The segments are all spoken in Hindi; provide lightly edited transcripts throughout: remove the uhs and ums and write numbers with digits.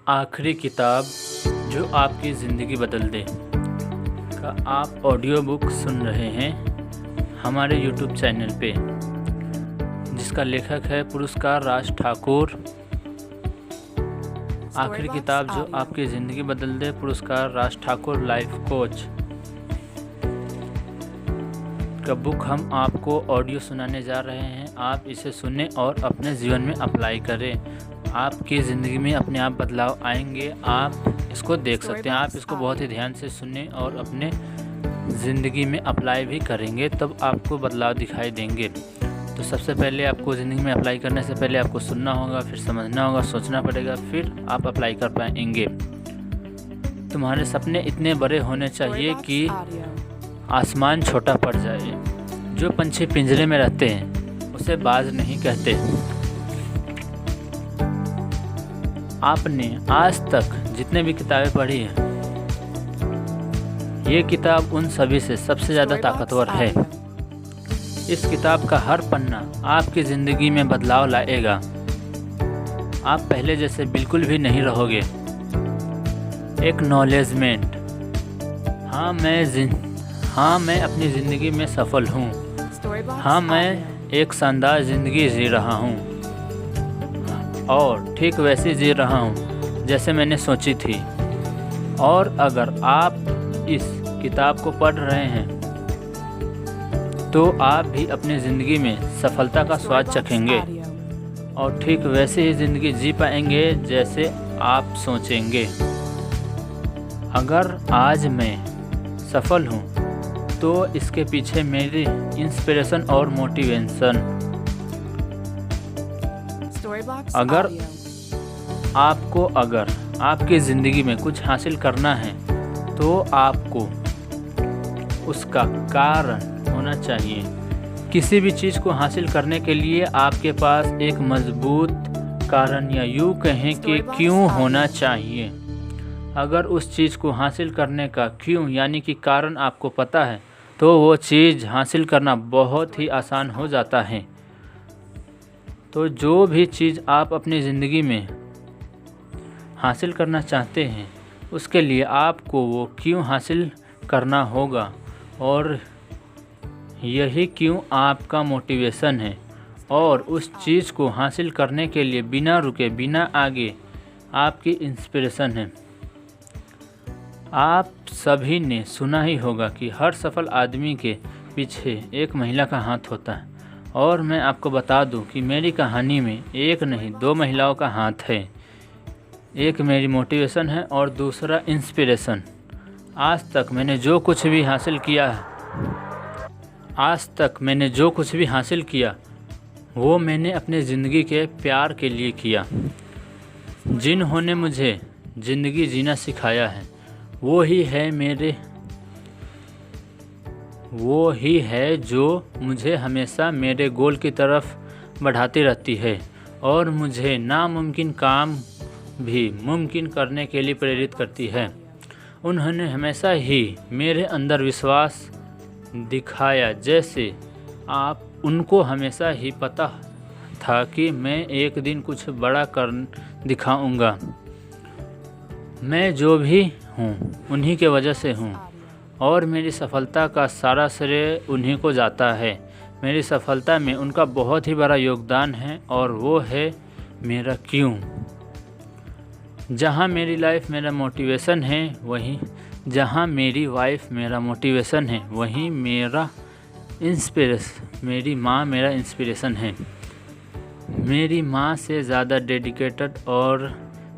आखिरी किताब जो आपकी ज़िंदगी बदल दे का आप ऑडियो बुक सुन रहे हैं हमारे यूट्यूब चैनल पे, जिसका लेखक है पुरस्कार राज ठाकुर। आखिरी किताब जो आपकी ज़िंदगी बदल दे, पुरस्कार राज ठाकुर लाइफ कोच का बुक हम आपको ऑडियो सुनाने जा रहे हैं। आप इसे सुनें और अपने जीवन में अप्लाई करें। आपकी ज़िंदगी में अपने आप बदलाव आएंगे। आप इसको देख सकते हैं। आप इसको बहुत ही ध्यान से सुनें और अपने ज़िंदगी में अप्लाई भी करेंगे, तब आपको बदलाव दिखाई देंगे। तो सबसे पहले आपको ज़िंदगी में अप्लाई करने से पहले आपको सुनना होगा, फिर समझना होगा, सोचना पड़ेगा, फिर आप अप्लाई कर पाएंगे। तुम्हारे सपने इतने बड़े होने चाहिए कि आसमान छोटा पड़ जाए। जो पंछी पिंजरे में रहते हैं उसे बाज नहीं कहते। आपने आज तक जितने भी किताबें पढ़ी हैं, ये किताब उन सभी से सबसे ज़्यादा ताकतवर है। इस किताब का हर पन्ना आपकी ज़िंदगी में बदलाव लाएगा। आप पहले जैसे बिल्कुल भी नहीं रहोगे। एक्नॉलेजमेंट, हाँ मैं अपनी ज़िंदगी में सफल हूँ। हाँ मैं एक शानदार ज़िंदगी जी रहा हूँ और ठीक वैसी जी रहा हूँ जैसे मैंने सोची थी। और अगर आप इस किताब को पढ़ रहे हैं तो आप भी अपनी ज़िंदगी में सफलता का स्वाद चखेंगे और ठीक वैसे ही ज़िंदगी जी पाएंगे जैसे आप सोचेंगे। अगर आज मैं सफल हूँ तो इसके पीछे मेरी इंस्पिरेशन और मोटिवेशन। अगर आपकी ज़िंदगी में कुछ हासिल करना है तो आपको उसका कारण होना चाहिए। किसी भी चीज़ को हासिल करने के लिए आपके पास एक मजबूत कारण या यूँ कहें कि क्यों होना चाहिए। अगर उस चीज़ को हासिल करने का क्यों यानी कि कारण आपको पता है तो वो चीज़ हासिल करना बहुत ही आसान हो जाता है। तो जो भी चीज़ आप अपनी ज़िंदगी में हासिल करना चाहते हैं उसके लिए आपको वो क्यों हासिल करना होगा, और यही क्यों आपका मोटिवेशन है और उस चीज़ को हासिल करने के लिए बिना रुके बिना आगे आपकी इंस्पिरेशन है। आप सभी ने सुना ही होगा कि हर सफल आदमी के पीछे एक महिला का हाथ होता है, और मैं आपको बता दूं कि मेरी कहानी में एक नहीं दो महिलाओं का हाथ है। एक मेरी मोटिवेशन है और दूसरा इंस्पिरेशन। आज तक मैंने जो कुछ भी हासिल किया वो मैंने अपने ज़िंदगी के प्यार के लिए किया। जिन्होंने मुझे ज़िंदगी जीना सिखाया है वो ही है जो मुझे हमेशा मेरे गोल की तरफ बढ़ाती रहती है और मुझे नामुमकिन काम भी मुमकिन करने के लिए प्रेरित करती है। उन्होंने हमेशा ही मेरे अंदर विश्वास दिखाया, जैसे उनको हमेशा ही पता था कि मैं एक दिन कुछ बड़ा कर दिखाऊंगा। मैं जो भी हूँ उन्हीं के वजह से हूँ और मेरी सफलता का सारा श्रेय उन्हीं को जाता है। मेरी सफलता में उनका बहुत ही बड़ा योगदान है और वो है मेरा क्यों। जहाँ मेरी लाइफ मेरा मोटिवेशन है वहीं मेरा इंस्पिरेशन, मेरी माँ मेरा इंस्पिरेशन है। मेरी माँ से ज़्यादा डेडिकेटेड और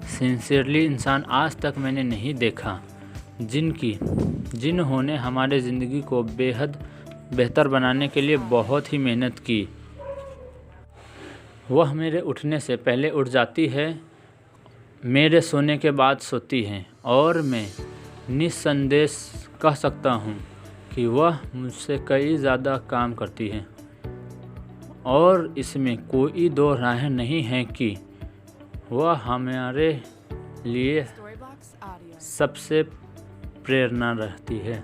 सिंसियरली इंसान आज तक मैंने नहीं देखा, जिन्होंने हमारे ज़िंदगी को बेहद बेहतर बनाने के लिए बहुत ही मेहनत की। वह मेरे उठने से पहले उठ जाती है, मेरे सोने के बाद सोती हैं, और मैं निस्संदेह कह सकता हूँ कि वह मुझसे कई ज़्यादा काम करती है। और इसमें कोई दो राय नहीं है कि वह हमारे लिए सबसे प्रेरणा रहती है,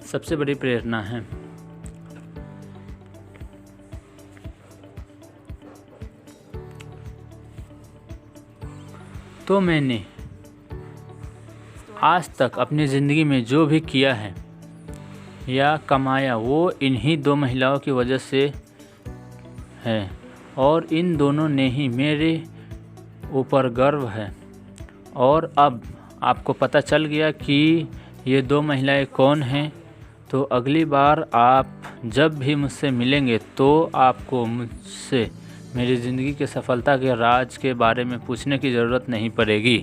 सबसे बड़ी प्रेरणा है। तो मैंने आज तक अपनी ज़िंदगी में जो भी किया है या कमाया वो इन्हीं 2 महिलाओं की वजह से है और इन दोनों ने ही मेरे ऊपर गर्व है। और अब आपको पता चल गया कि ये 2 महिलाएं कौन हैं, तो अगली बार आप जब भी मुझसे मिलेंगे तो आपको मुझसे मेरी ज़िंदगी के सफलता के राज के बारे में पूछने की ज़रूरत नहीं पड़ेगी।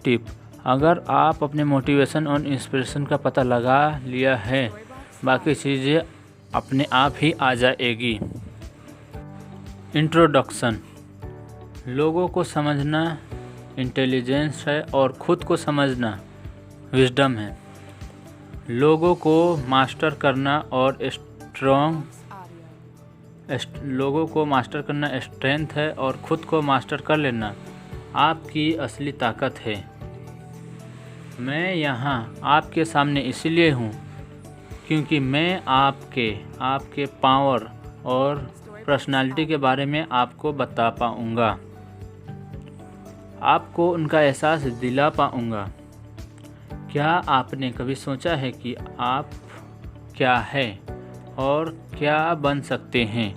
टिप: अगर आप अपने मोटिवेशन और इंस्पिरेशन का पता लगा लिया है, बाकी चीज़ें अपने आप ही आ जाएगी। इंट्रोडक्शन: लोगों को समझना इंटेलिजेंस है और ख़ुद को समझना विजडम है। लोगों को मास्टर करना स्ट्रेंथ है और ख़ुद को मास्टर कर लेना आपकी असली ताकत है। मैं यहाँ आपके सामने इसलिए हूँ क्योंकि मैं आपके पावर और पर्सनालिटी के बारे में आपको बता पाऊँगा, आपको उनका एहसास दिला पाऊँगा। क्या आपने कभी सोचा है कि आप क्या है और क्या बन सकते हैं?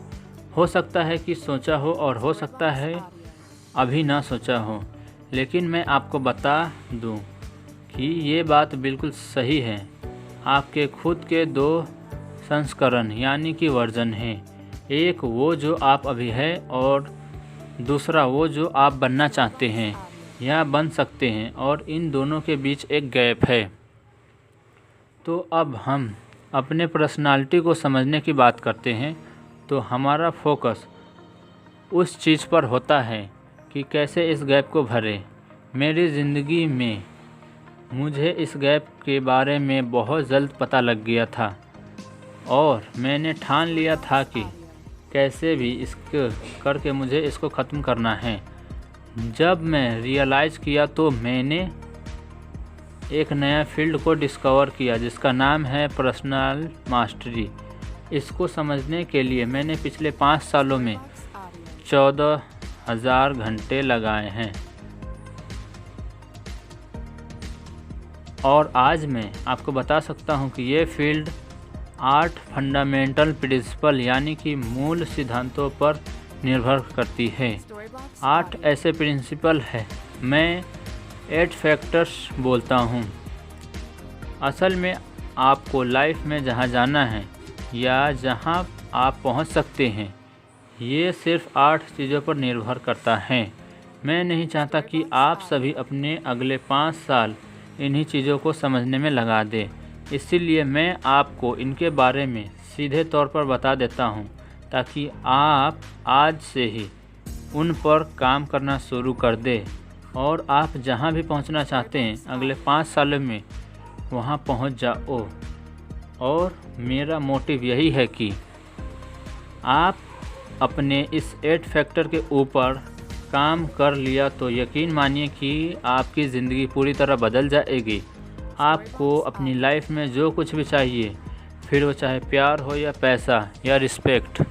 हो सकता है कि सोचा हो और हो सकता है अभी ना सोचा हो, लेकिन मैं आपको बता दूं कि ये बात बिल्कुल सही है। आपके खुद के 2 संस्करण यानी कि वर्जन हैं। एक वो जो आप अभी है और दूसरा वो जो आप बनना चाहते हैं या बन सकते हैं, और इन दोनों के बीच एक गैप है। तो अब हम अपने पर्सनालिटी को समझने की बात करते हैं, तो हमारा फोकस उस चीज़ पर होता है कि कैसे इस गैप को भरें। मेरी ज़िंदगी में मुझे इस गैप के बारे में बहुत जल्द पता लग गया था और मैंने ठान लिया था कि कैसे भी इसको करके मुझे इसको ख़त्म करना है। जब मैं रियलाइज़ किया तो मैंने एक नया फील्ड को डिस्कवर किया जिसका नाम है पर्सनल मास्टरी। इसको समझने के लिए मैंने पिछले 5 सालों में 14,000 घंटे लगाए हैं और आज मैं आपको बता सकता हूं कि ये फील्ड 8 फंडामेंटल प्रिंसिपल यानी कि मूल सिद्धांतों पर निर्भर करती है। 8 ऐसे प्रिंसिपल हैं, मैं 8 फैक्टर्स बोलता हूँ। असल में आपको लाइफ में जहाँ जाना है या जहाँ आप पहुँच सकते हैं, ये सिर्फ 8 चीज़ों पर निर्भर करता है। मैं नहीं चाहता कि आप सभी अपने अगले 5 साल इन्हीं चीज़ों को समझने में लगा दें, इसीलिए मैं आपको इनके बारे में सीधे तौर पर बता देता हूँ ताकि आप आज से ही उन पर काम करना शुरू कर दें और आप जहाँ भी पहुँचना चाहते हैं अगले 5 सालों में वहाँ पहुँच जाओ। और मेरा मोटिव यही है कि आप अपने इस 8 फैक्टर के ऊपर काम कर लिया तो यकीन मानिए कि आपकी ज़िंदगी पूरी तरह बदल जाएगी। आपको अपनी लाइफ में जो कुछ भी चाहिए, फिर वो चाहे प्यार हो या पैसा या रिस्पेक्ट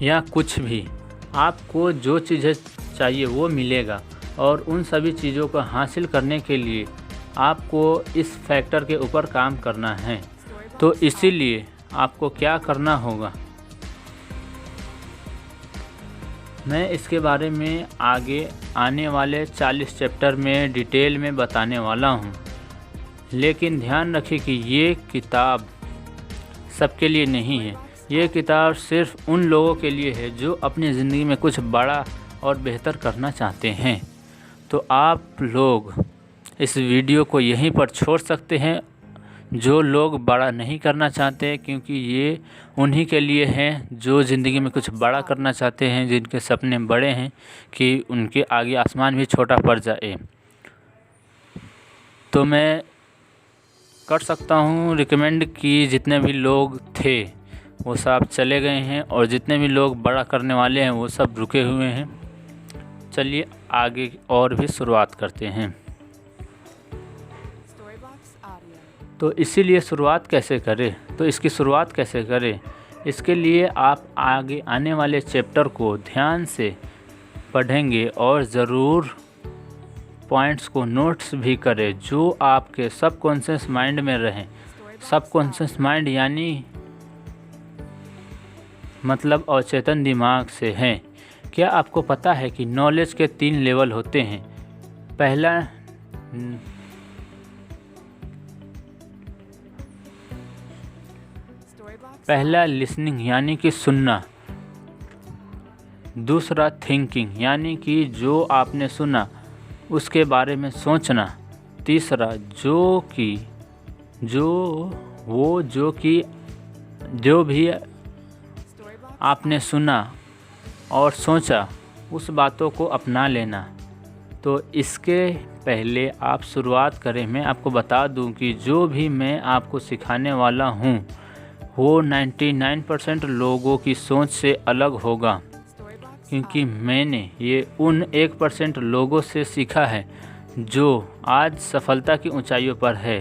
या कुछ भी, आपको जो चीज़ें चाहिए वो मिलेगा। और उन सभी चीज़ों को हासिल करने के लिए आपको इस फैक्टर के ऊपर काम करना है। तो इसीलिए आपको क्या करना होगा, मैं इसके बारे में आगे आने वाले 40 चैप्टर में डिटेल में बताने वाला हूँ। लेकिन ध्यान रखें कि ये किताब सबके लिए नहीं है। ये किताब सिर्फ उन लोगों के लिए है जो अपनी ज़िंदगी में कुछ बड़ा और बेहतर करना चाहते हैं। तो आप लोग इस वीडियो को यहीं पर छोड़ सकते हैं, जो लोग बड़ा नहीं करना चाहते, क्योंकि ये उन्हीं के लिए हैं जो ज़िंदगी में कुछ बड़ा करना चाहते हैं, जिनके सपने बड़े हैं कि उनके आगे आसमान भी छोटा पड़ जाए। तो मैं कर सकता हूँ रिकमेंड कि जितने भी लोग थे वो सब चले गए हैं और जितने भी लोग बड़ा करने वाले हैं वो सब रुके हुए हैं। चलिए आगे और भी शुरुआत करते हैं। तो इसीलिए शुरुआत कैसे करें, तो इसकी शुरुआत कैसे करें, इसके लिए आप आगे आने वाले चैप्टर को ध्यान से पढ़ेंगे और ज़रूर पॉइंट्स को नोट्स भी करें जो आपके सबकॉन्शियस माइंड में रहें। सबकॉन्शियस माइंड यानी मतलब अवचेतन दिमाग से हैं। क्या आपको पता है कि नॉलेज के 3 लेवल होते हैं? पहला लिसनिंग यानी कि सुनना, दूसरा थिंकिंग यानी कि जो आपने सुना उसके बारे में सोचना, तीसरा जो भी आपने सुना और सोचा उस बातों को अपना लेना। तो इसके पहले आप शुरुआत करें, मैं आपको बता दूं कि जो भी मैं आपको सिखाने वाला हूं वो 99% लोगों की सोच से अलग होगा, क्योंकि मैंने ये उन 1% लोगों से सीखा है जो आज सफलता की ऊंचाइयों पर है।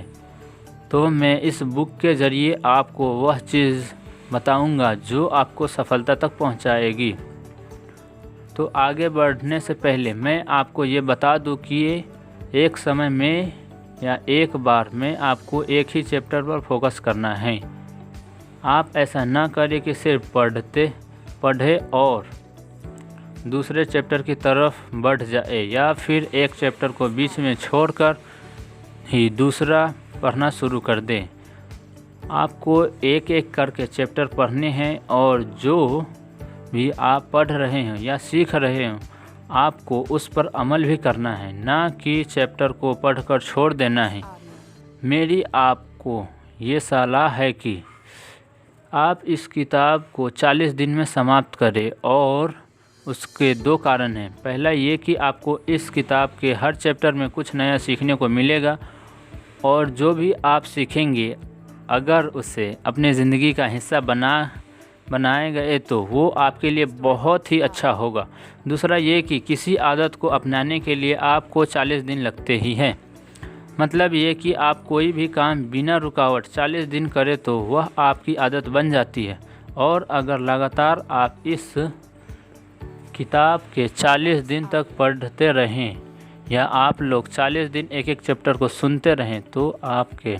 तो मैं इस बुक के ज़रिए आपको वह चीज़ बताऊंगा जो आपको सफलता तक पहुंचाएगी। तो आगे बढ़ने से पहले मैं आपको ये बता दूं कि एक समय में या एक बार में आपको एक ही चैप्टर पर फोकस करना है। आप ऐसा ना करें कि सिर्फ पढ़े और दूसरे चैप्टर की तरफ बढ़ जाए, या फिर एक चैप्टर को बीच में छोड़कर ही दूसरा पढ़ना शुरू कर दें। आपको एक एक करके चैप्टर पढ़ने हैं और जो भी आप पढ़ रहे हैं या सीख रहे हैं आपको उस पर अमल भी करना है, ना कि चैप्टर को पढ़कर छोड़ देना है। मेरी आपको ये सलाह है कि आप इस किताब को 40 दिन में समाप्त करें, और उसके 2 कारण हैं। पहला ये कि आपको इस किताब के हर चैप्टर में कुछ नया सीखने को मिलेगा, और जो भी आप सीखेंगे अगर उसे अपने ज़िंदगी का हिस्सा बनाए गए तो वो आपके लिए बहुत ही अच्छा होगा। दूसरा ये कि किसी आदत को अपनाने के लिए आपको 40 दिन लगते ही हैं। मतलब ये कि आप कोई भी काम बिना रुकावट 40 दिन करें तो वह आपकी आदत बन जाती है। और अगर लगातार आप इस किताब के 40 दिन तक पढ़ते रहें, या आप लोग 40 दिन एक एक चैप्टर को सुनते रहें, तो आपके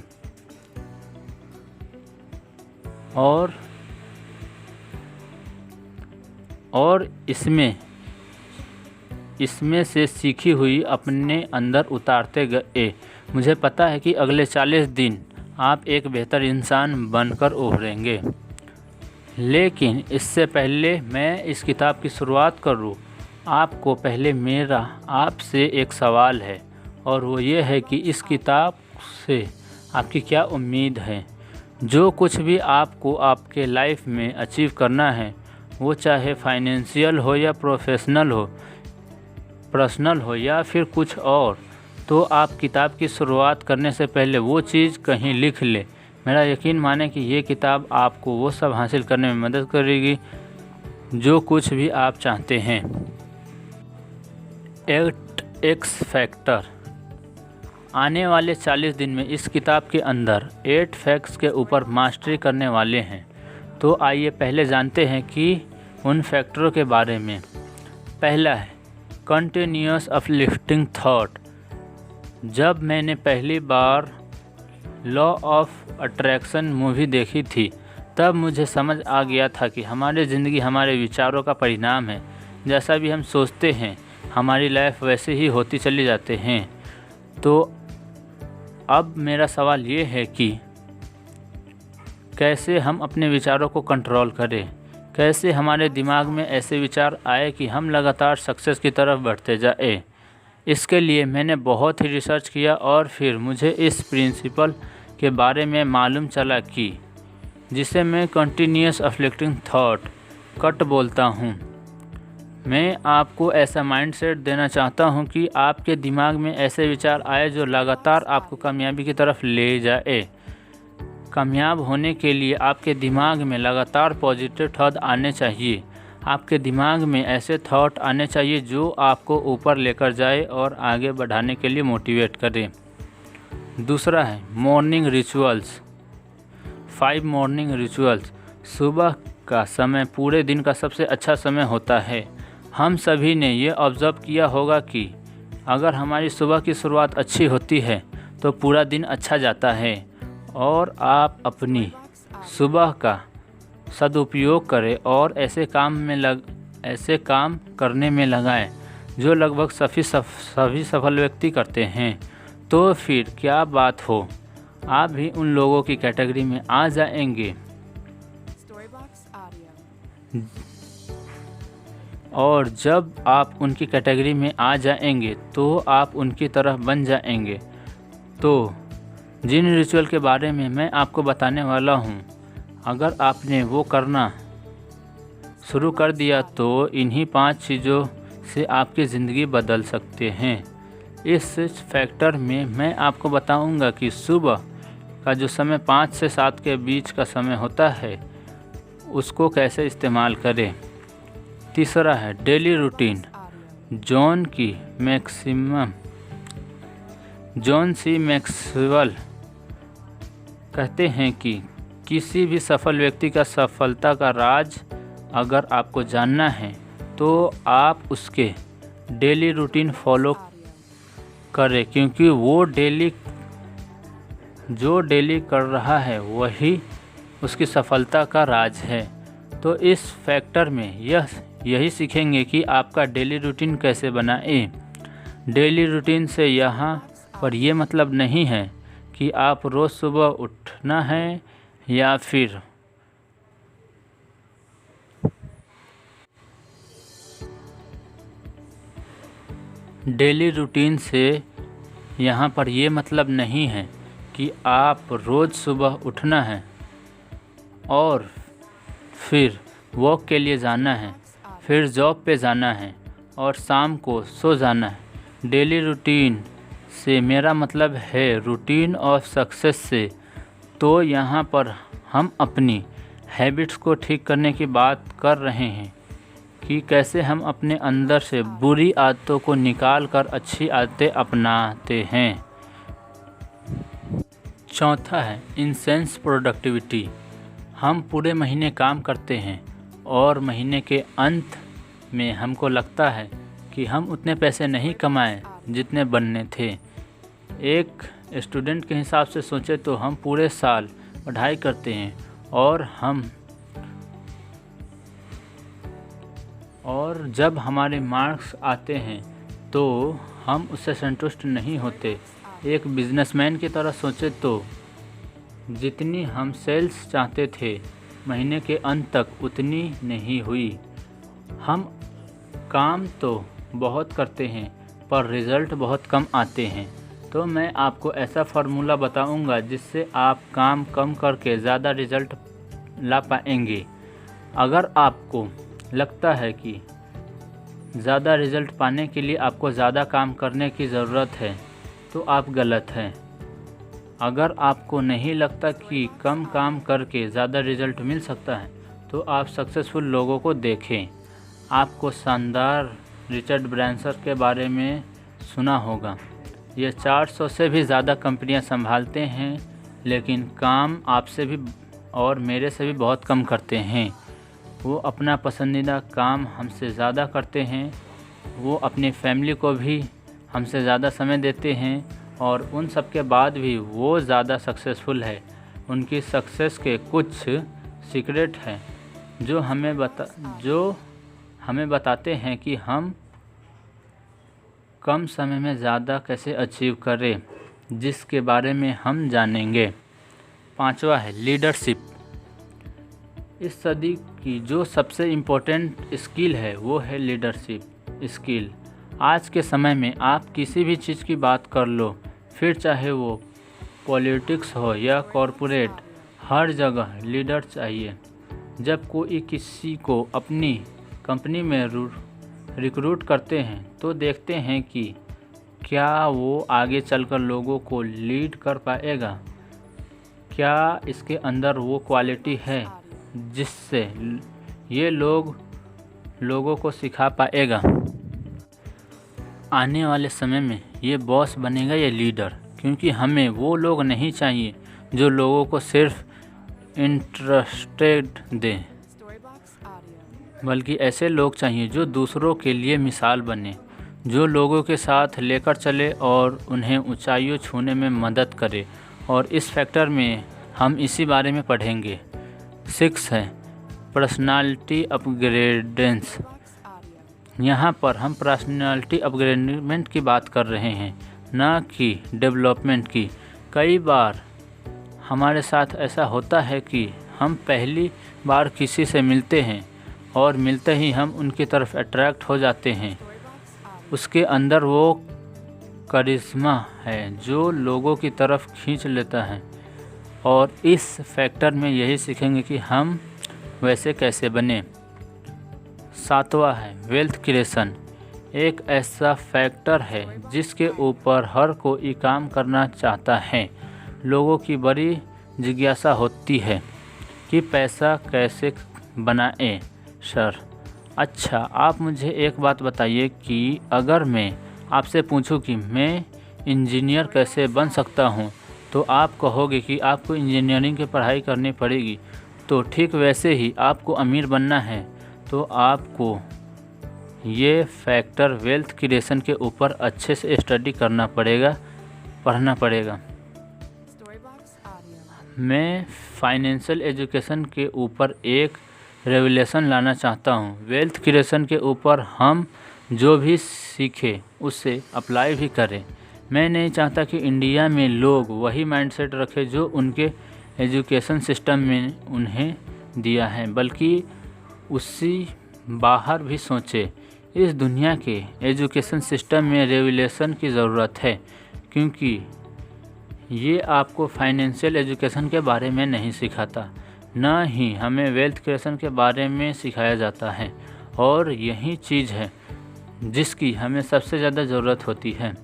और इसमें से सीखी हुई अपने अंदर उतारते गए, मुझे पता है कि अगले 40 दिन आप एक बेहतर इंसान बनकर उभरेंगे। लेकिन इससे पहले मैं इस किताब की शुरुआत करूं, आपको पहले मेरा आपसे एक सवाल है, और वो ये है कि इस किताब से आपकी क्या उम्मीद है। जो कुछ भी आपको आपके लाइफ में अचीव करना है, वो चाहे फाइनेंशियल हो या पर्सनल हो या फिर कुछ और, तो आप किताब की शुरुआत करने से पहले वो चीज़ कहीं लिख ले। मेरा यकीन माने कि ये किताब आपको वो सब हासिल करने में मदद करेगी जो कुछ भी आप चाहते हैं। 8x factor. आने वाले 40 दिन में इस किताब के अंदर 8 फैक्ट्स के ऊपर मास्टरी करने वाले हैं। तो आइए पहले जानते हैं कि उन फैक्टरों के बारे में। पहला है कंटिन्यूअस अपलिफ्टिंग थॉट। जब मैंने पहली बार लॉ ऑफ अट्रैक्शन मूवी देखी थी, तब मुझे समझ आ गया था कि हमारी ज़िंदगी हमारे विचारों का परिणाम है। जैसा भी हम सोचते हैं हमारी लाइफ वैसे ही होती चली जाते हैं। तो अब मेरा सवाल ये है कि कैसे हम अपने विचारों को कंट्रोल करें, कैसे हमारे दिमाग में ऐसे विचार आए कि हम लगातार सक्सेस की तरफ बढ़ते जाए। इसके लिए मैंने बहुत ही रिसर्च किया और फिर मुझे इस प्रिंसिपल के बारे में मालूम चला कि जिसे मैं कंटिन्यूअस अफ्लिक्टिंग थॉट कट बोलता हूँ। मैं आपको ऐसा माइंडसेट देना चाहता हूँ कि आपके दिमाग में ऐसे विचार आए जो लगातार आपको कामयाबी की तरफ ले जाए। कामयाब होने के लिए आपके दिमाग में लगातार पॉजिटिव थॉट आने चाहिए। आपके दिमाग में ऐसे थॉट आने चाहिए जो आपको ऊपर लेकर जाए और आगे बढ़ाने के लिए मोटिवेट करें। दूसरा है मॉर्निंग रिचुअल्स। 5 morning rituals. सुबह का समय पूरे दिन का सबसे अच्छा समय होता है। हम सभी ने ये ऑब्ज़र्व किया होगा कि अगर हमारी सुबह की शुरुआत अच्छी होती है तो पूरा दिन अच्छा जाता है और आप अपनी सुबह का सदुपयोग करें और ऐसे काम करने में लगाएं जो लगभग सभी सफल व्यक्ति करते हैं। तो फिर क्या बात हो, आप भी उन लोगों की कैटेगरी में आ जाएंगे और जब आप उनकी कैटेगरी में आ जाएंगे तो आप उनकी तरह बन जाएंगे। तो जिन रिचुअल के बारे में मैं आपको बताने वाला हूँ, अगर आपने वो करना शुरू कर दिया तो इन्हीं 5 चीज़ों से आपकी ज़िंदगी बदल सकते हैं। इस फैक्टर में मैं आपको बताऊंगा कि सुबह का जो समय 5 से 7 के बीच का समय होता है उसको कैसे इस्तेमाल करें। तीसरा है daily routine. John C Maxwell कहते हैं कि किसी भी सफल व्यक्ति का सफलता का राज अगर आपको जानना है तो आप उसके डेली रूटीन फॉलो करें, क्योंकि वो जो डेली कर रहा है वही उसकी सफलता का राज है। तो इस फैक्टर में यही सीखेंगे कि आपका डेली रूटीन कैसे बनाएं। डेली रूटीन से यहाँ पर ये मतलब नहीं है कि आप रोज़ सुबह उठना है या फिर डेली रूटीन से यहाँ पर ये मतलब नहीं है कि आप रोज़ सुबह उठना है और फिर वॉक के लिए जाना है, फिर जॉब पे जाना है और शाम को सो जाना है। डेली रूटीन से मेरा मतलब है रूटीन ऑफ सक्सेस से। तो यहाँ पर हम अपनी हैबिट्स को ठीक करने की बात कर रहे हैं कि कैसे हम अपने अंदर से बुरी आदतों को निकाल कर अच्छी आदतें अपनाते हैं। चौथा है इंसेंस प्रोडक्टिविटी। हम पूरे महीने काम करते हैं और महीने के अंत में हमको लगता है कि हम उतने पैसे नहीं कमाए जितने बनने थे। एक स्टूडेंट के हिसाब से सोचे तो हम पूरे साल पढ़ाई करते हैं और जब हमारे मार्क्स आते हैं तो हम उससे संतुष्ट नहीं होते। एक बिजनेसमैन की तरह सोचे तो जितनी हम सेल्स चाहते थे महीने के अंत तक उतनी नहीं हुई। हम काम तो बहुत करते हैं पर रिज़ल्ट बहुत कम आते हैं। तो मैं आपको ऐसा फार्मूला बताऊंगा जिससे आप काम कम करके ज़्यादा रिज़ल्ट ला पाएंगे। अगर आपको लगता है कि ज़्यादा रिज़ल्ट पाने के लिए आपको ज़्यादा काम करने की ज़रूरत है तो आप गलत हैं। अगर आपको नहीं लगता कि कम काम करके ज़्यादा रिज़ल्ट मिल सकता है तो आप सक्सेसफुल लोगों को देखें। आपको शानदार रिचर्ड ब्रांसन के बारे में सुना होगा। ये 400 से भी ज़्यादा कंपनियां संभालते हैं लेकिन काम आपसे भी और मेरे से भी बहुत कम करते हैं। वो अपना पसंदीदा काम हमसे ज़्यादा करते हैं, वो अपनी फैमिली को भी हमसे ज़्यादा समय देते हैं और उन सब के बाद भी वो ज़्यादा सक्सेसफुल है। उनकी सक्सेस के कुछ सीक्रेट हैं जो हमें बताते हैं कि हम कम समय में ज़्यादा कैसे अचीव करें, जिसके बारे में हम जानेंगे। 5वां है लीडरशिप। इस सदी की जो सबसे इम्पोर्टेंट स्किल है वो है लीडरशिप स्किल। आज के समय में आप किसी भी चीज़ की बात कर लो, फिर चाहे वो पॉलिटिक्स हो या कॉरपोरेट, हर जगह लीडर चाहिए। जब कोई किसी को अपनी कंपनी में रिक्रूट करते हैं तो देखते हैं कि क्या वो आगे चलकर लोगों को लीड कर पाएगा, क्या इसके अंदर वो क्वालिटी है जिससे ये लोगों को सिखा पाएगा। आने वाले समय में ये बॉस बनेगा या लीडर, क्योंकि हमें वो लोग नहीं चाहिए जो लोगों को सिर्फ इंटरेस्टेड दें, बल्कि ऐसे लोग चाहिए जो दूसरों के लिए मिसाल बने, जो लोगों के साथ लेकर चले और उन्हें ऊंचाइयों छूने में मदद करे। और इस फैक्टर में हम इसी बारे में पढ़ेंगे। 6 है पर्सनालिटी अपग्रेडेंस। यहाँ पर हम पर्सनालिटी अपग्रेडमेंट की बात कर रहे हैं, ना कि डेवलपमेंट की। कई बार हमारे साथ ऐसा होता है कि हम पहली बार किसी से मिलते हैं और मिलते ही हम उनकी तरफ अट्रैक्ट हो जाते हैं। उसके अंदर वो करिश्मा है जो लोगों की तरफ खींच लेता है। और इस फैक्टर में यही सीखेंगे कि हम वैसे कैसे बने। 7वां है वेल्थ क्रिएशन। एक ऐसा फैक्टर है जिसके ऊपर हर कोई काम करना चाहता है। लोगों की बड़ी जिज्ञासा होती है कि पैसा कैसे बनाएं। सर, अच्छा, आप मुझे एक बात बताइए कि अगर मैं आपसे पूछूं कि मैं इंजीनियर कैसे बन सकता हूं, तो आप कहोगे कि आपको इंजीनियरिंग की पढ़ाई करनी पड़ेगी। तो ठीक वैसे ही आपको अमीर बनना है तो आपको ये फैक्टर वेल्थ क्रिएशन के ऊपर अच्छे से स्टडी करना पड़ेगा, पढ़ना पड़ेगा। मैं फाइनेंशियल एजुकेशन के ऊपर एक रेवलेशन लाना चाहता हूँ। वेल्थ क्रिएशन के ऊपर हम जो भी सीखें उसे अप्लाई भी करें। मैं नहीं चाहता कि इंडिया में लोग वही माइंडसेट रखें जो उनके एजुकेशन सिस्टम में उन्हें दिया है, बल्कि उससे बाहर भी सोचे। इस दुनिया के एजुकेशन सिस्टम में रेवलेशन की ज़रूरत है, क्योंकि ये आपको फाइनेंशियल एजुकेशन के बारे में नहीं सिखाता, न ही हमें वेल्थ क्रिएशन के बारे में सिखाया जाता है। और यही चीज़ है जिसकी हमें सबसे ज़्यादा ज़रूरत होती है।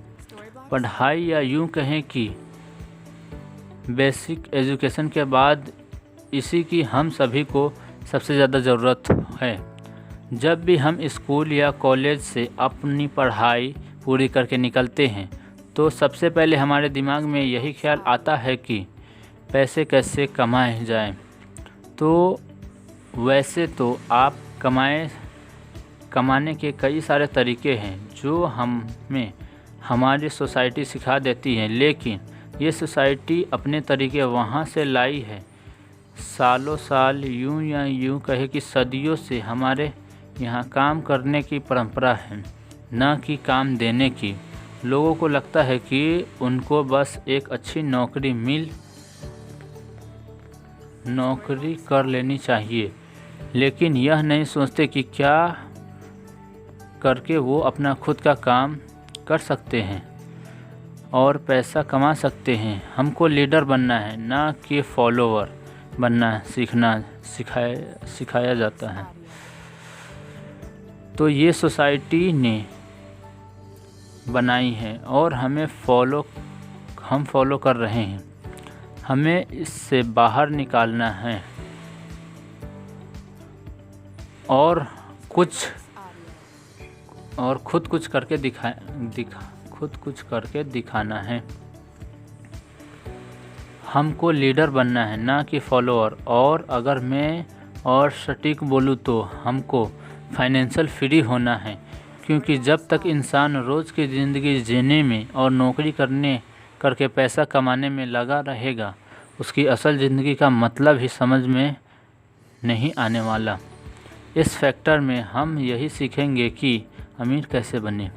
पढ़ाई, या यूँ कहें कि बेसिक एजुकेशन के बाद इसी की हम सभी को सबसे ज़्यादा ज़रूरत है। जब भी हम स्कूल या कॉलेज से अपनी पढ़ाई पूरी करके निकलते हैं तो सबसे पहले हमारे दिमाग में यही ख्याल आता है कि पैसे कैसे कमाए जाएं। तो वैसे तो आप कमाने के कई सारे तरीके हैं जो हमें हमारी सोसाइटी सिखा देती है, लेकिन ये सोसाइटी अपने तरीके वहाँ से लाई है। सालों साल यूँ कहे कि सदियों से हमारे यहाँ काम करने की परंपरा है, न कि काम देने की। लोगों को लगता है कि उनको बस एक अच्छी नौकरी कर लेनी चाहिए, लेकिन यह नहीं सोचते कि क्या करके वो अपना खुद का काम कर सकते हैं और पैसा कमा सकते हैं। हमको लीडर बनना है, ना कि फॉलोवर बनना सिखाया जाता है। तो ये सोसाइटी ने बनाई है और हम फॉलो कर रहे हैं। हमें इससे बाहर निकालना है और खुद कुछ करके दिखाना है। हमको लीडर बनना है, ना कि फॉलोअर। और अगर मैं और सटीक बोलूँ तो हमको फाइनेंशियल फ्री होना है, क्योंकि जब तक इंसान रोज़ की ज़िंदगी जीने में और नौकरी करके पैसा कमाने में लगा रहेगा, उसकी असल ज़िंदगी का मतलब ही समझ में नहीं आने वाला। इस फैक्टर में हम यही सीखेंगे कि अमीर कैसे बने।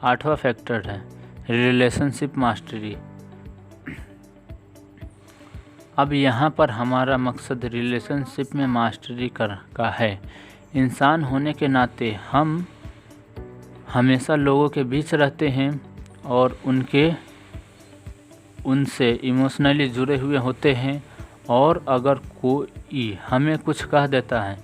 8वां फैक्टर है रिलेशनशिप मास्टरी। अब यहाँ पर हमारा मकसद रिलेशनशिप में मास्टरी का है। इंसान होने के नाते हम हमेशा लोगों के बीच रहते हैं और उनसे इमोशनली जुड़े हुए होते हैं। और अगर कोई हमें कुछ कह देता है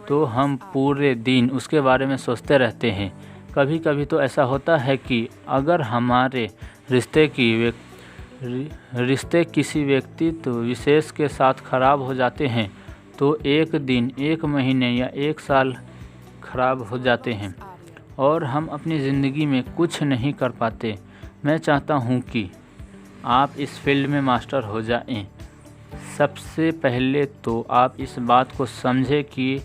तो हम पूरे दिन उसके बारे में सोचते रहते हैं। कभी कभी तो ऐसा होता है कि अगर हमारे रिश्ते किसी व्यक्तित्व विशेष के साथ खराब हो जाते हैं तो एक दिन, एक महीने या एक साल खराब हो जाते हैं और हम अपनी ज़िंदगी में कुछ नहीं कर पाते। मैं चाहता हूँ कि आप इस फील्ड में मास्टर हो जाएं। सबसे पहले तो आप इस बात को समझें कि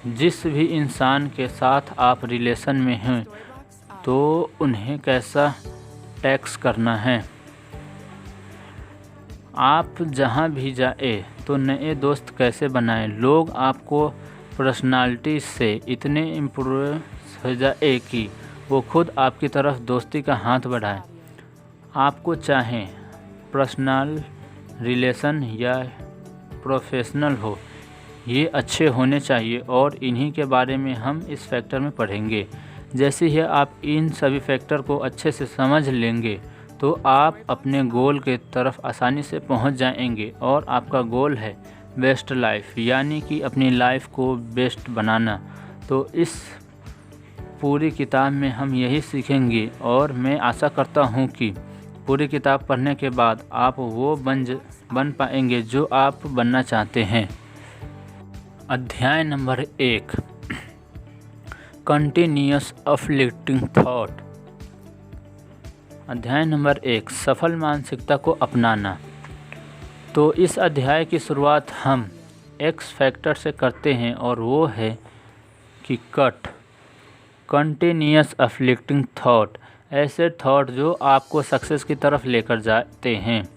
जिस भी इंसान के साथ आप रिलेशन में हैं तो उन्हें कैसा टैक्स करना है। आप जहाँ भी जाए तो नए दोस्त कैसे बनाएं। लोग आपको पर्सनालिटी से इतने इम्प्रेस हो जाए कि वो खुद आपकी तरफ दोस्ती का हाथ बढ़ाएं। आपको चाहे पर्सनल रिलेशन या प्रोफेशनल हो, ये अच्छे होने चाहिए और इन्हीं के बारे में हम इस फैक्टर में पढ़ेंगे। जैसे ही आप इन सभी फैक्टर को अच्छे से समझ लेंगे तो आप अपने गोल के तरफ आसानी से पहुंच जाएंगे। और आपका गोल है बेस्ट लाइफ, यानी कि अपनी लाइफ को बेस्ट बनाना। तो इस पूरी किताब में हम यही सीखेंगे और मैं आशा करता हूं कि पूरी किताब पढ़ने के बाद आप वो बन पाएंगे जो आप बनना चाहते हैं। अध्याय नंबर 1, कंटिन्यूअस अफ्लिक्टिंग थॉट। अध्याय नंबर 1, सफल मानसिकता को अपनाना। तो इस अध्याय की शुरुआत हम एक्स फैक्टर से करते हैं और वो है कि कंटिन्यूअस अफ्लिक्टिंग थॉट, ऐसे थॉट जो आपको सक्सेस की तरफ लेकर जाते हैं।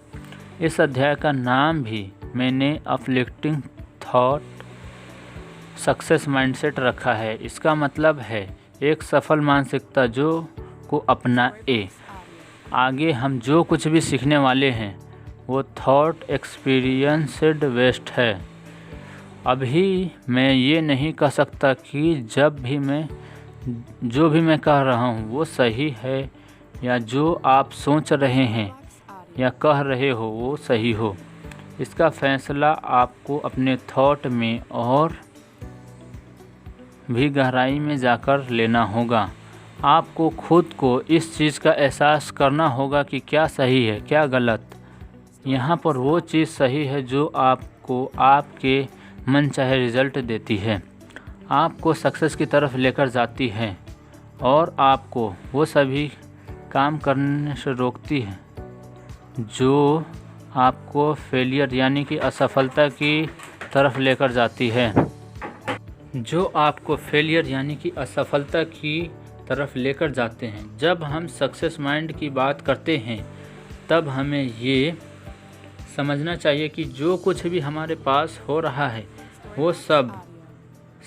इस अध्याय का नाम भी मैंने अफ्लिक्टिंग थॉट सक्सेस माइंडसेट रखा है। इसका मतलब है एक सफल मानसिकता जो को अपनाए। आगे हम जो कुछ भी सीखने वाले हैं वो थॉट एक्सपीरियंस्ड बेस्ट है। अभी मैं ये नहीं कह सकता कि जो भी मैं कह रहा हूँ वो सही है या जो आप सोच रहे हैं या कह रहे हो वो सही हो। इसका फैसला आपको अपने थॉट में और भी गहराई में जाकर लेना होगा। आपको खुद को इस चीज़ का एहसास करना होगा कि क्या सही है क्या गलत। यहाँ पर वो चीज़ सही है जो आपको आपके मनचाहे रिज़ल्ट देती है, आपको सक्सेस की तरफ लेकर जाती है और आपको वो सभी काम करने से रोकती है जो आपको फेलियर यानी कि असफलता की तरफ लेकर जाती है। जो आपको फेलियर यानी कि असफलता की तरफ लेकर जाते हैं। जब हम सक्सेस माइंड की बात करते हैं तब हमें ये समझना चाहिए कि जो कुछ भी हमारे पास हो रहा है वो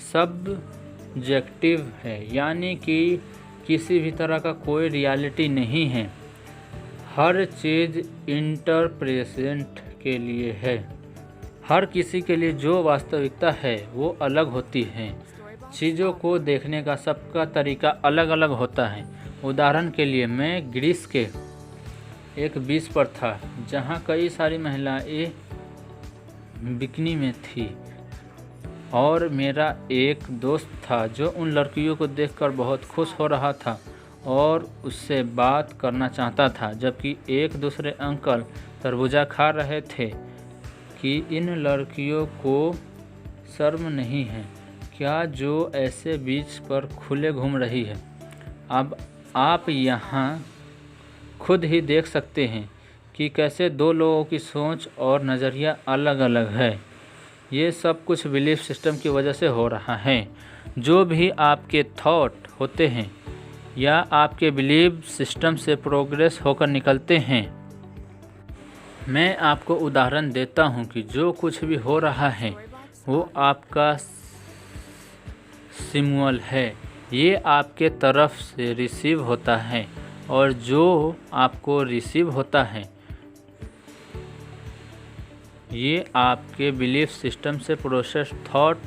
सब्जेक्टिव है, यानी कि किसी भी तरह का कोई रियलिटी नहीं है। हर चीज़ इंटरप्रेशन के लिए है। हर किसी के लिए जो वास्तविकता है वो अलग होती है। चीज़ों को देखने का सबका तरीका अलग अलग होता है। उदाहरण के लिए मैं ग्रीस के एक बीच पर था जहाँ कई सारी महिलाएं बिकिनी में थी और मेरा एक दोस्त था जो उन लड़कियों को देखकर बहुत खुश हो रहा था और उससे बात करना चाहता था, जबकि एक दूसरे अंकल तरबूजा खा रहे थे कि इन लड़कियों को शर्म नहीं है क्या जो ऐसे बीच पर खुले घूम रही है। अब आप यहाँ खुद ही देख सकते हैं कि कैसे दो लोगों की सोच और नज़रिया अलग अलग है। ये सब कुछ बिलीफ सिस्टम की वजह से हो रहा है। जो भी आपके थॉट होते हैं या आपके बिलीफ सिस्टम से प्रोग्रेस होकर निकलते हैं। मैं आपको उदाहरण देता हूँ कि जो कुछ भी हो रहा है वो आपका सिमुअल है, ये आपके तरफ से रिसीव होता है और जो आपको रिसीव होता है ये आपके बिलीफ सिस्टम से प्रोसेस थॉट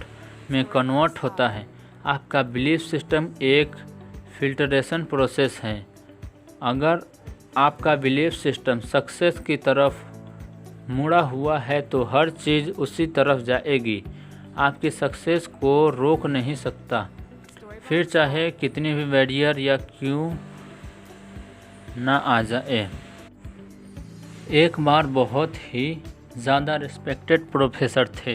में कन्वर्ट होता है। आपका बिलीफ सिस्टम एक फिल्टरेशन प्रोसेस है। अगर आपका बिलीफ सिस्टम सक्सेस की तरफ मुड़ा हुआ है तो हर चीज़ उसी तरफ जाएगी। आपकी सक्सेस को रोक नहीं सकता, फिर चाहे कितनी भी बैरियर या क्यों ना आ जाए। एक बार बहुत ही ज़्यादा रिस्पेक्टेड प्रोफेसर थे।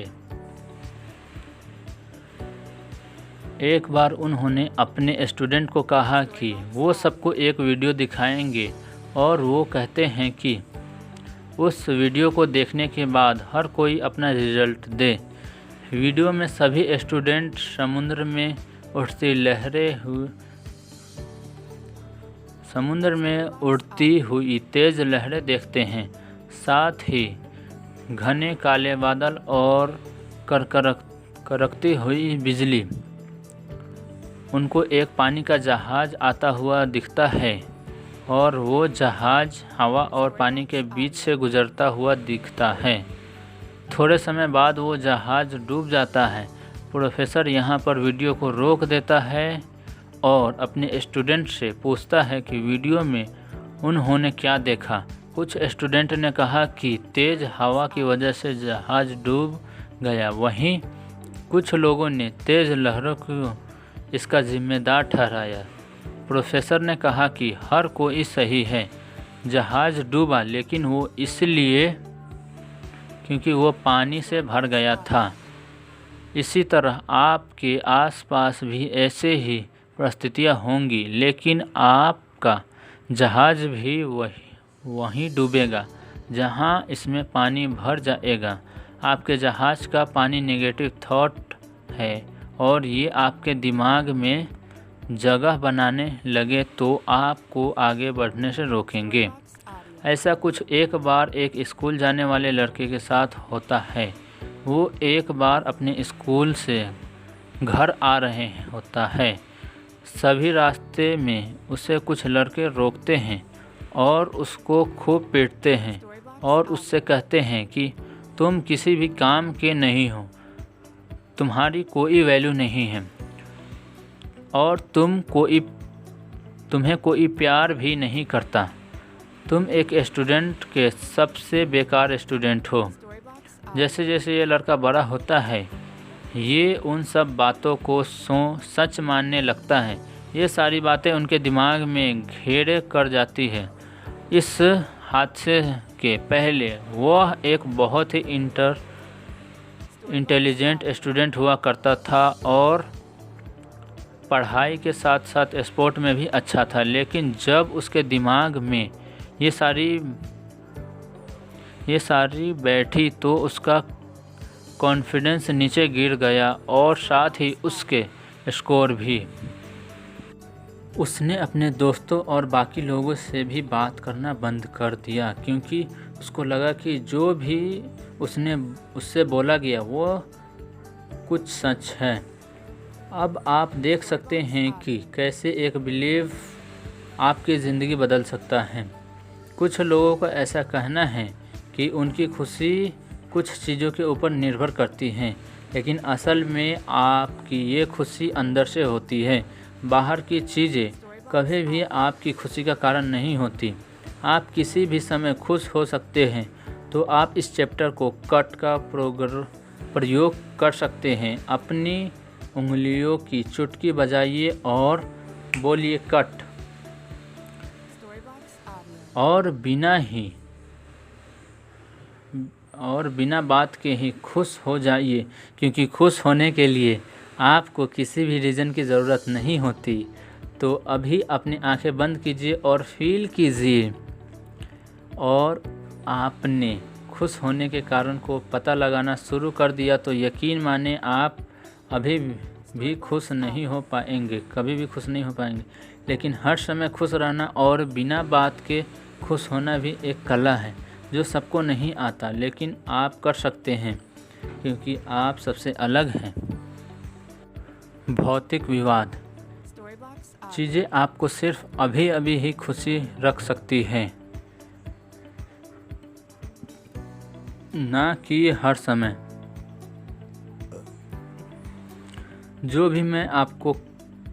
एक बार उन्होंने अपने स्टूडेंट को कहा कि वो सबको एक वीडियो दिखाएंगे और वो कहते हैं कि उस वीडियो को देखने के बाद हर कोई अपना रिजल्ट दे। वीडियो में सभी स्टूडेंट समुद्र में उठती लहरें समुद्र में उड़ती हुई तेज़ लहरें देखते हैं, साथ ही घने काले बादल और करकती हुई बिजली। उनको एक पानी का जहाज़ आता हुआ दिखता है और वो जहाज़ हवा और पानी के बीच से गुजरता हुआ दिखता है। थोड़े समय बाद वो जहाज़ डूब जाता है। प्रोफेसर यहाँ पर वीडियो को रोक देता है और अपने स्टूडेंट से पूछता है कि वीडियो में उन्होंने क्या देखा। कुछ स्टूडेंट ने कहा कि तेज़ हवा की वजह से जहाज़ डूब गया, वहीं कुछ लोगों ने तेज़ लहरों को इसका जिम्मेदार ठहराया। प्रोफेसर ने कहा कि हर कोई सही है, जहाज़ डूबा लेकिन वो इसलिए क्योंकि वो पानी से भर गया था। इसी तरह आपके आसपास भी ऐसे ही परिस्थितियाँ होंगी, लेकिन आपका जहाज़ भी वहीं डूबेगा जहाँ इसमें पानी भर जाएगा। आपके जहाज़ का पानी नेगेटिव थॉट है और ये आपके दिमाग में जगह बनाने लगे तो आपको आगे बढ़ने से रोकेंगे। ऐसा कुछ एक बार एक स्कूल जाने वाले लड़के के साथ होता है। वो एक बार अपने स्कूल से घर आ रहे होता है। सभी रास्ते में उसे कुछ लड़के रोकते हैं और उसको खूब पीटते हैं और उससे कहते हैं कि तुम किसी भी काम के नहीं हो, तुम्हारी कोई वैल्यू नहीं है और तुम्हें कोई प्यार भी नहीं करता। तुम एक स्टूडेंट के सबसे बेकार स्टूडेंट हो। जैसे जैसे ये लड़का बड़ा होता है, ये उन सब बातों को सच मानने लगता है। ये सारी बातें उनके दिमाग में घेरे कर जाती है। इस हादसे के पहले वह एक बहुत ही इंटेलिजेंट स्टूडेंट हुआ करता था और पढ़ाई के साथ साथ स्पोर्ट में भी अच्छा था। लेकिन जब उसके दिमाग में ये सारी बैठी तो उसका कॉन्फिडेंस नीचे गिर गया और साथ ही उसके स्कोर भी। उसने अपने दोस्तों और बाकी लोगों से भी बात करना बंद कर दिया, क्योंकि उसको लगा कि जो भी उससे बोला गया वो कुछ सच है। अब आप देख सकते हैं कि कैसे एक बिलीव आपकी ज़िंदगी बदल सकता है। कुछ लोगों का ऐसा कहना है कि उनकी खुशी कुछ चीज़ों के ऊपर निर्भर करती है, लेकिन असल में आपकी ये खुशी अंदर से होती है। बाहर की चीज़ें कभी भी आपकी खुशी का कारण नहीं होती। आप किसी भी समय खुश हो सकते हैं। तो आप इस चैप्टर को कट का प्रयोग कर सकते हैं। अपनी उंगलियों की चुटकी बजाइए और बोलिए कट, और बिना बात के ही खुश हो जाइए, क्योंकि खुश होने के लिए आपको किसी भी रीज़न की ज़रूरत नहीं होती। तो अभी अपनी आंखें बंद कीजिए और फील कीजिए, और आपने खुश होने के कारण को पता लगाना शुरू कर दिया तो यकीन माने आप अभी भी खुश नहीं हो पाएंगे, कभी भी खुश नहीं हो पाएंगे। लेकिन हर समय खुश रहना और बिना बात के खुश होना भी एक कला है जो सबको नहीं आता, लेकिन आप कर सकते हैं क्योंकि आप सबसे अलग हैं। भौतिक विवाद। चीज़ें आपको सिर्फ अभी अभी ही खुशी रख सकती हैं, ना कि हर समय। जो भी मैं आपको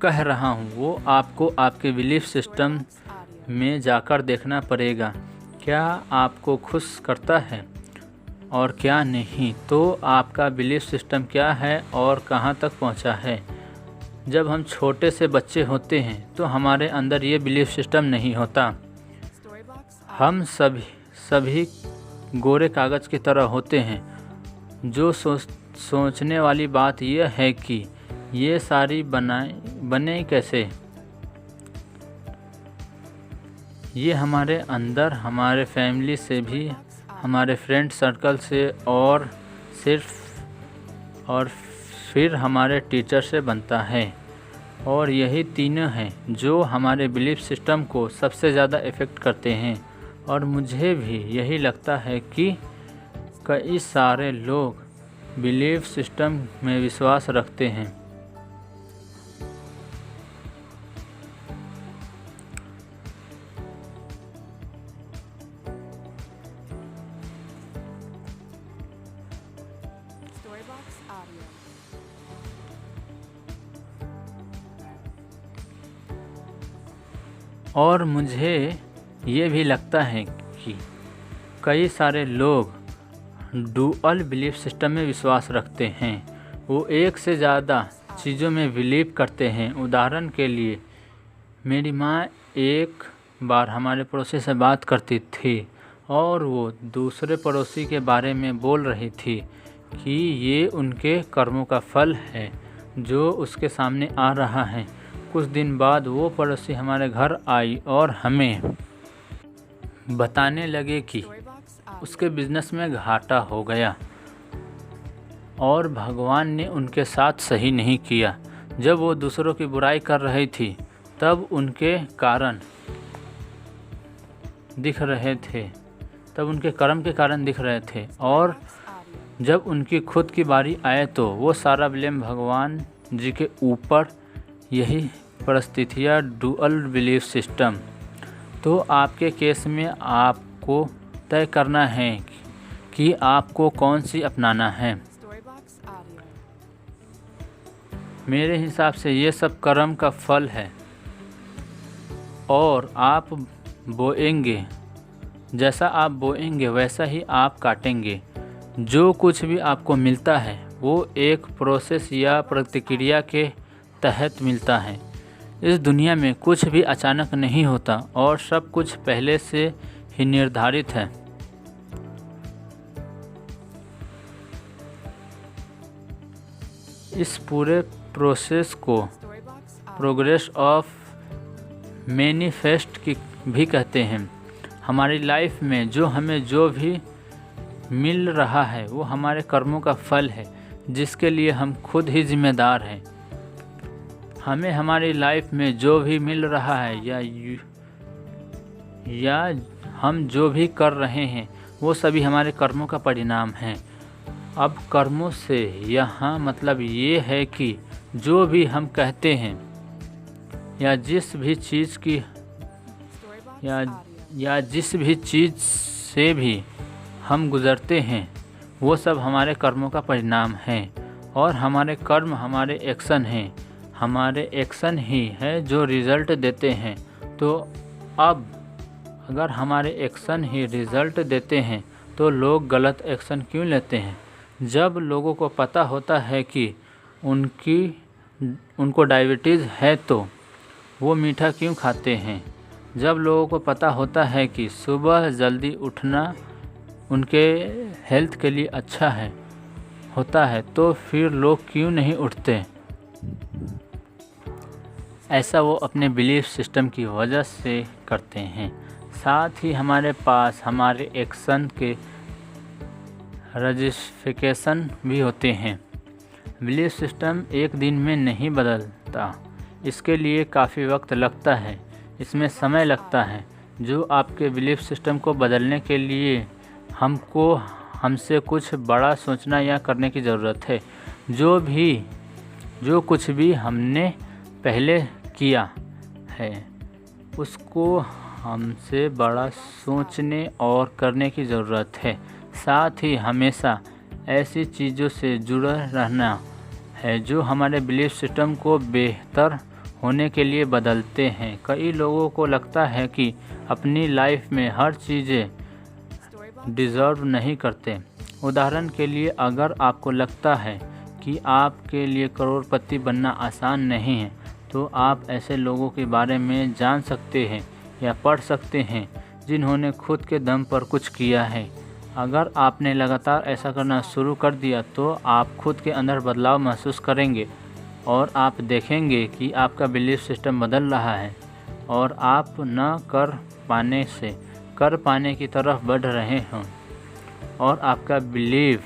कह रहा हूँ वो आपको आपके बिलीफ सिस्टम में जाकर देखना पड़ेगा। क्या आपको खुश करता है और क्या नहीं, तो आपका बिलीफ सिस्टम क्या है और कहाँ तक पहुँचा है। जब हम छोटे से बच्चे होते हैं तो हमारे अंदर ये बिलीफ सिस्टम नहीं होता। हम सभी गोरे कागज़ की तरह होते हैं। जो सोचने वाली बात यह है कि ये सारी बने कैसे। ये हमारे अंदर हमारे फैमिली से भी, हमारे फ्रेंड सर्कल से और फिर हमारे टीचर से बनता है। और यही तीनों हैं जो हमारे बिलीफ सिस्टम को सबसे ज़्यादा इफ़ेक्ट करते हैं। और मुझे भी यही लगता है कि कई सारे लोग बिलीफ सिस्टम में विश्वास रखते हैं। और मुझे ये भी लगता है कि कई सारे लोग डुअल बिलीफ सिस्टम में विश्वास रखते हैं। वो एक से ज़्यादा चीज़ों में बिलीव करते हैं। उदाहरण के लिए मेरी माँ एक बार हमारे पड़ोसी से बात करती थी और वो दूसरे पड़ोसी के बारे में बोल रही थी कि ये उनके कर्मों का फल है जो उसके सामने आ रहा है। कुछ दिन बाद वो पड़ोसी हमारे घर आई और हमें बताने लगे कि उसके बिजनेस में घाटा हो गया और भगवान ने उनके साथ सही नहीं किया। जब वो दूसरों की बुराई कर रही थी तब उनके कारण दिख रहे थे, तब उनके कर्म के कारण दिख रहे थे। और जब उनकी खुद की बारी आए तो वो सारा ब्लेम भगवान जी के ऊपर। यही परिस्थितियाँ डुअल बिलीफ सिस्टम। तो आपके केस में आपको तय करना है कि आपको कौन सी अपनाना है। मेरे हिसाब से ये सब कर्म का फल है और आप बोएंगे, जैसा आप बोएंगे वैसा ही आप काटेंगे। जो कुछ भी आपको मिलता है वो एक प्रोसेस या प्रतिक्रिया के तहत मिलता है। इस दुनिया में कुछ भी अचानक नहीं होता और सब कुछ पहले से ही निर्धारित है। इस पूरे प्रोसेस को प्रोग्रेस ऑफ मैनिफेस्ट की भी कहते हैं। हमारी लाइफ में हमें जो भी मिल रहा है वो हमारे कर्मों का फल है, जिसके लिए हम खुद ही जिम्मेदार हैं। हमें हमारी लाइफ में जो भी मिल रहा है या हम जो भी कर रहे हैं वो सभी हमारे कर्मों का परिणाम है। अब कर्मों से यहाँ मतलब ये है कि जो भी हम कहते हैं या जिस भी चीज़ की या जिस भी चीज़ से भी हम गुज़रते हैं वो सब हमारे कर्मों का परिणाम है। और हमारे कर्म हमारे एक्शन हैं। हमारे एक्शन ही है जो रिज़ल्ट देते हैं। तो अब अगर हमारे एक्शन ही रिज़ल्ट देते हैं तो लोग गलत एक्शन क्यों लेते हैं? जब लोगों को पता होता है कि उनको डायबिटीज़ है तो वो मीठा क्यों खाते हैं? जब लोगों को पता होता है कि सुबह जल्दी उठना उनके हेल्थ के लिए अच्छा होता है तो फिर लोग क्यों नहीं उठते? ऐसा वो अपने बिलीफ सिस्टम की वजह से करते हैं। साथ ही हमारे पास हमारे एक्शन के रजिस्ट्रिफिकेशन भी होते हैं। बिलीफ सिस्टम एक दिन में नहीं बदलता, इसके लिए काफ़ी वक्त लगता है, इसमें समय लगता है। जो आपके बिलीफ सिस्टम को बदलने के लिए हमसे कुछ बड़ा सोचना या करने की ज़रूरत है। जो कुछ भी हमने पहले किया है उसको हमसे बड़ा सोचने और करने की ज़रूरत है। साथ ही हमेशा ऐसी चीज़ों से जुड़ा रहना है जो हमारे बिलीफ सिस्टम को बेहतर होने के लिए बदलते हैं। कई लोगों को लगता है कि अपनी लाइफ में हर चीज़ें डिज़र्व नहीं करते। उदाहरण के लिए अगर आपको लगता है कि आपके लिए करोड़पति बनना आसान नहीं है तो आप ऐसे लोगों के बारे में जान सकते हैं या पढ़ सकते हैं जिन्होंने खुद के दम पर कुछ किया है। अगर आपने लगातार ऐसा करना शुरू कर दिया तो आप खुद के अंदर बदलाव महसूस करेंगे और आप देखेंगे कि आपका बिलीफ सिस्टम बदल रहा है और आप न कर पाने से कर पाने की तरफ बढ़ रहे हों और आपका बिलीफ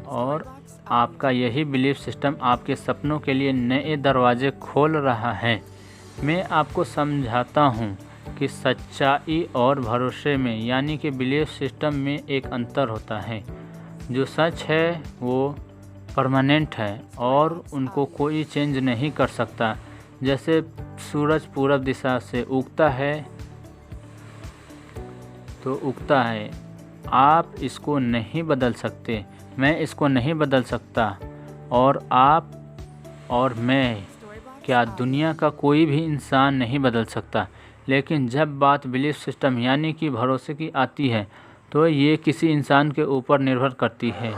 और आपका यही बिलीफ सिस्टम आपके सपनों के लिए नए दरवाजे खोल रहा है। मैं आपको समझाता हूँ कि सच्चाई और भरोसे में यानी कि बिलीफ सिस्टम में एक अंतर होता है। जो सच है वो परमानेंट है और उनको कोई चेंज नहीं कर सकता। जैसे सूरज पूरब दिशा से उगता है तो उगता है, आप इसको नहीं बदल सकते, मैं इसको नहीं बदल सकता, और आप और मैं क्या दुनिया का कोई भी इंसान नहीं बदल सकता। लेकिन जब बात बिलीफ सिस्टम यानी कि भरोसे की आती है तो ये किसी इंसान के ऊपर निर्भर करती है।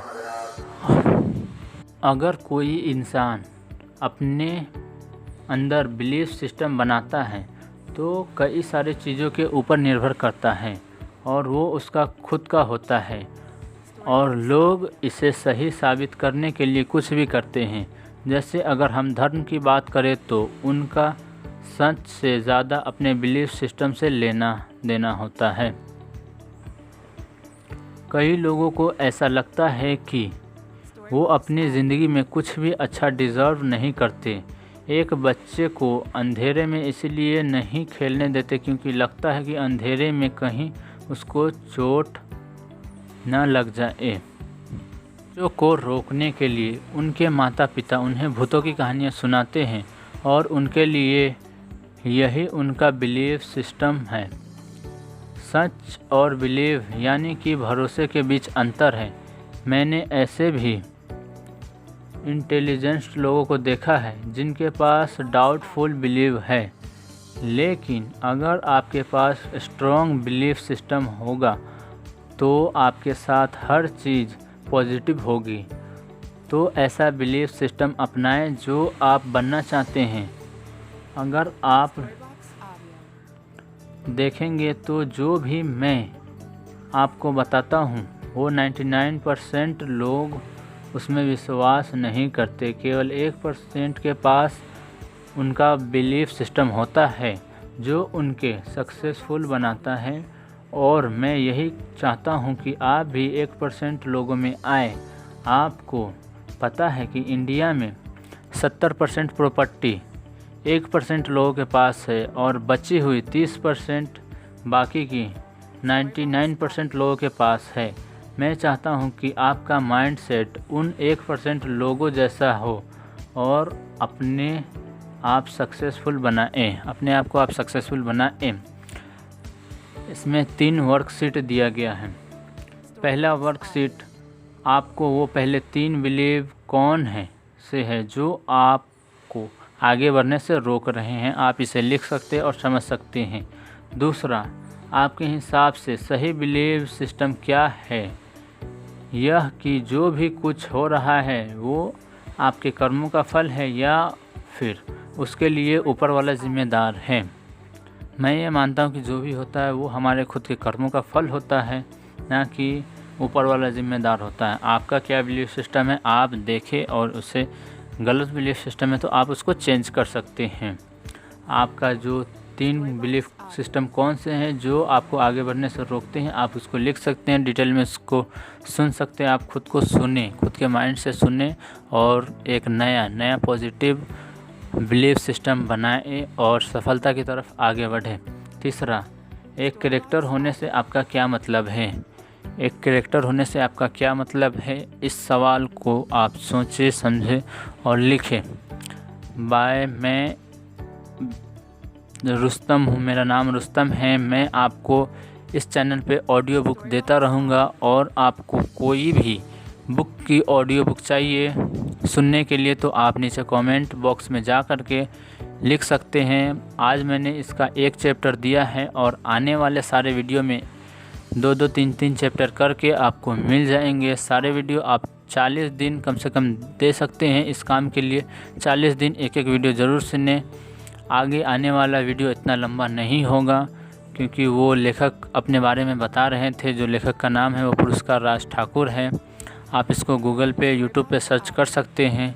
अगर कोई इंसान अपने अंदर बिलीफ सिस्टम बनाता है तो कई सारी चीज़ों के ऊपर निर्भर करता है और वो उसका खुद का होता है, और लोग इसे सही साबित करने के लिए कुछ भी करते हैं। जैसे अगर हम धर्म की बात करें तो उनका सच से ज़्यादा अपने बिलीफ सिस्टम से लेना देना होता है। कई लोगों को ऐसा लगता है कि वो अपनी ज़िंदगी में कुछ भी अच्छा डिज़र्व नहीं करते। एक बच्चे को अंधेरे में इसलिए नहीं खेलने देते क्योंकि लगता है कि अंधेरे में कहीं उसको चोट न लग जाए। बच्चों को रोकने के लिए उनके माता पिता उन्हें भूतों की कहानियाँ सुनाते हैं और उनके लिए यही उनका बिलीफ सिस्टम है। सच और बिलीव यानी कि भरोसे के बीच अंतर है। मैंने ऐसे भी इंटेलिजेंट लोगों को देखा है जिनके पास डाउटफुल बिलीव है, लेकिन अगर आपके पास स्ट्रॉन्ग बिलीफ सिस्टम होगा तो आपके साथ हर चीज़ पॉजिटिव होगी। तो ऐसा बिलीफ सिस्टम अपनाएं जो आप बनना चाहते हैं। अगर आप देखेंगे तो जो भी मैं आपको बताता हूँ वो 99% लोग उसमें विश्वास नहीं करते। केवल 1% के पास उनका बिलीफ सिस्टम होता है जो उनके सक्सेसफुल बनाता है, और मैं यही चाहता हूँ कि आप भी 1% लोगों में आए। आपको पता है कि इंडिया में 70% प्रॉपर्टी 1% लोगों के पास है और बची हुई 30% बाकी की 99% लोगों के पास है। मैं चाहता हूं कि आपका माइंडसेट उन 1% लोगों जैसा हो और अपने आप सक्सेसफुल बनाएं, अपने आप को आप सक्सेसफुल बनाएं। इसमें 3 वर्कशीट दिया गया है। पहला वर्कशीट आपको वो पहले 3 बिलीव कौन है से है जो आपको आगे बढ़ने से रोक रहे हैं। आप इसे लिख सकते और समझ सकते हैं। दूसरा, आपके हिसाब से सही बिलीव सिस्टम क्या है? यह कि जो भी कुछ हो रहा है वो आपके कर्मों का फल है या फिर उसके लिए ऊपर वाला जिम्मेदार है। मैं ये मानता हूँ कि जो भी होता है वो हमारे खुद के कर्मों का फल होता है, ना कि ऊपर वाला जिम्मेदार होता है। आपका क्या बिलीफ सिस्टम है आप देखें, और उसे गलत बिलीफ सिस्टम है तो आप उसको चेंज कर सकते हैं। आपका जो 3 बिलीफ सिस्टम कौन से हैं जो आपको आगे बढ़ने से रोकते हैं, आप उसको लिख सकते हैं, डिटेल में उसको सुन सकते हैं। आप खुद को सुने, खुद के माइंड से सुने और एक नया पॉजिटिव बिलीफ सिस्टम बनाएं और सफलता की तरफ आगे बढ़ें। तीसरा, एक कैरेक्टर होने से आपका क्या मतलब है? एक कैरेक्टर होने से आपका क्या मतलब है? इस सवाल को आप सोचें, समझें और लिखें। मैं रुस्तम हूँ, मेरा नाम रुस्तम है। मैं आपको इस चैनल पे ऑडियो बुक देता रहूँगा, और आपको कोई भी बुक की ऑडियो बुक चाहिए सुनने के लिए तो आप नीचे कमेंट बॉक्स में जा कर के लिख सकते हैं। आज मैंने इसका 1 चैप्टर दिया है और आने वाले सारे वीडियो में 2-2, 3-3 चैप्टर करके आपको मिल जाएंगे। सारे वीडियो आप 40 दिन कम से कम दे सकते हैं इस काम के लिए। 40 दिन एक वीडियो ज़रूर सुनें। आगे आने वाला वीडियो इतना लंबा नहीं होगा क्योंकि वो लेखक अपने बारे में बता रहे थे। जो लेखक का नाम है वो पुरस्कार राज ठाकुर है। आप इसको गूगल पे, यूट्यूब पे सर्च कर सकते हैं।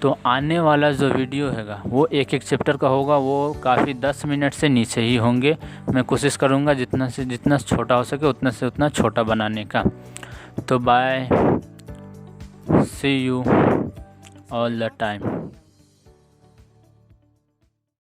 तो आने वाला जो वीडियो हैगा वो 1-1 चैप्टर का होगा। वो काफ़ी 10 मिनट से नीचे ही होंगे। मैं कोशिश करूँगा जितना से जितना छोटा हो सके उतना से उतना छोटा बनाने का। तो bye. See you all the time.